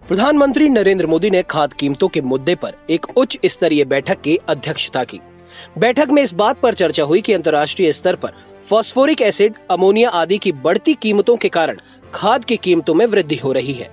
प्रधानमंत्री नरेंद्र मोदी ने खाद्य कीमतों के मुद्दे पर एक उच्च स्तरीय बैठक की अध्यक्षता की। बैठक में इस बात पर चर्चा हुई कि अंतर्राष्ट्रीय स्तर पर फास्फोरिक एसिड, अमोनिया आदि की बढ़ती कीमतों के कारण खाद्य की कीमतों में वृद्धि हो रही है।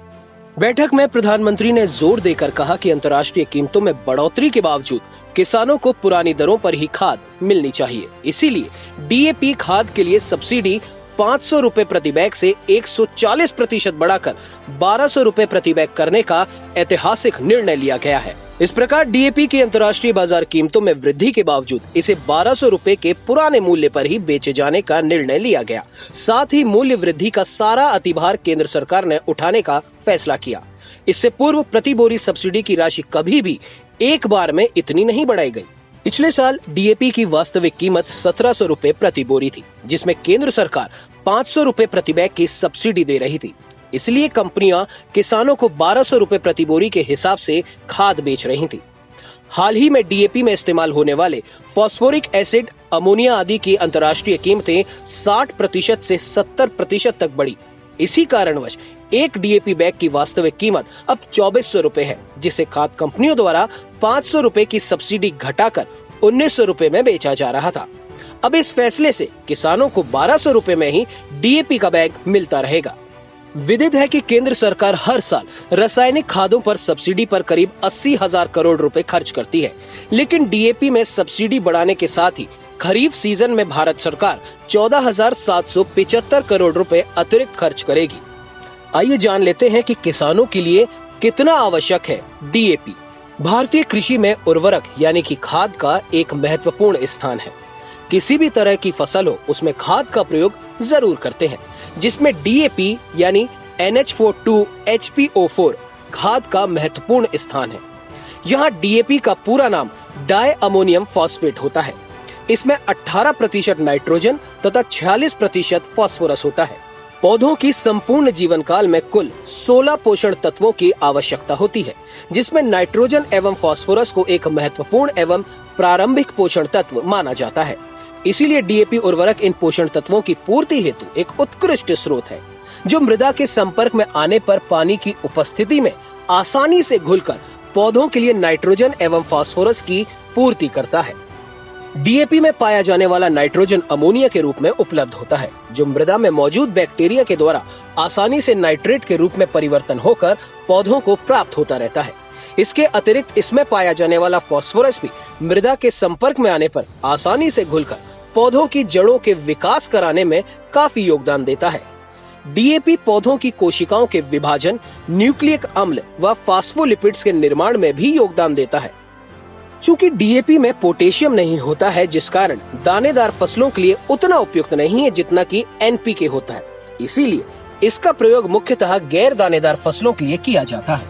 बैठक में प्रधानमंत्री ने जोर देकर कहा कि अंतर्राष्ट्रीय कीमतों में बढ़ोतरी के बावजूद किसानों को पुरानी दरों पर ही खाद मिलनी चाहिए। इसीलिए डीएपी खाद के लिए सब्सिडी 500 रुपए प्रति बैग से 140% बढ़ाकर 1200 रुपए प्रति बैग करने का ऐतिहासिक निर्णय लिया गया है। इस प्रकार डीएपी की अंतर्राष्ट्रीय बाजार कीमतों में वृद्धि के बावजूद इसे 1200 रुपए के पुराने मूल्य पर ही बेचे जाने का निर्णय लिया गया। साथ ही मूल्य वृद्धि का सारा अतिभार केंद्र सरकार ने उठाने का फैसला किया। इससे पूर्व प्रति बोरी सब्सिडी की राशि कभी भी एक बार में इतनी नहीं बढ़ाई गई। पिछले साल डीएपी की वास्तविक कीमत 1700 रुपए प्रति बोरी थी, जिसमें केंद्र सरकार 500 रुपए प्रति बैग की सब्सिडी दे रही थी। इसलिए कंपनियां किसानों को 1200 रुपए प्रति बोरी के हिसाब से खाद बेच रही थी। हाल ही में डीएपी में इस्तेमाल होने वाले फास्फोरिक एसिड, अमोनिया आदि की अंतर्राष्ट्रीय कीमतें 60% से 70% तक बढ़ी। इसी कारणवश एक डीएपी बैग की वास्तविक कीमत अब 2400 रुपए है, जिसे खाद्य कंपनियों द्वारा 500 रुपए की सब्सिडी घटाकर 1900 रुपए में बेचा जा रहा था। अब इस फैसले से किसानों को 1200 रुपए में ही डीएपी का बैग मिलता रहेगा। विदित है कि केंद्र सरकार हर साल रासायनिक खादों पर सब्सिडी पर करीब 80,000 करोड़ रुपए खर्च करती है, लेकिन डीएपी में सब्सिडी बढ़ाने के साथ ही खरीफ सीजन में भारत सरकार 14,775 करोड़ रुपए अतिरिक्त खर्च करेगी। आइए जान लेते हैं कि किसानों के लिए कितना आवश्यक है डीएपी। भारतीय कृषि में उर्वरक यानी कि खाद का एक महत्वपूर्ण स्थान है। किसी भी तरह की फसल हो, उसमें खाद का प्रयोग जरूर करते हैं, जिसमें डीएपी यानी NH4 HPO4 खाद का महत्वपूर्ण स्थान है। यहाँ डीएपी का पूरा नाम डाई अमोनियम फॉस्फेट होता है। इसमें 18% नाइट्रोजन तथा 46% फास्फोरस होता है। पौधों की संपूर्ण जीवन काल में कुल 16 पोषण तत्वों की आवश्यकता होती है, जिसमें नाइट्रोजन एवं फास्फोरस को एक महत्वपूर्ण एवं प्रारंभिक पोषण तत्व माना जाता है। इसीलिए डीएपी उर्वरक इन पोषण तत्वों की पूर्ति हेतु एक उत्कृष्ट स्रोत है, जो मृदा के संपर्क में आने पर पानी की उपस्थिति में आसानी से घुलकर पौधों के लिए नाइट्रोजन एवं फास्फोरस की पूर्ति करता है। डीएपी में पाया जाने वाला नाइट्रोजन अमोनिया के रूप में उपलब्ध होता है, जो मृदा में मौजूद बैक्टीरिया के द्वारा आसानी से नाइट्रेट के रूप में परिवर्तन होकर पौधों को प्राप्त होता रहता है। इसके अतिरिक्त इसमें पाया जाने वाला फास्फोरस भी मृदा के संपर्क में आने पर आसानी से घुलकर पौधों की जड़ों के विकास कराने में काफी योगदान देता है। डीएपी पौधों की कोशिकाओं के विभाजन, न्यूक्लिक अम्ल व फास्फोलिपिड्स के निर्माण में भी योगदान देता है। चूंकि डीएपी में पोटेशियम नहीं होता है, जिस कारण दानेदार फसलों के लिए उतना उपयुक्त नहीं है जितना कि एनपीके होता है। इसीलिए इसका प्रयोग मुख्यतः गैर दानेदार फसलों के लिए किया जाता है।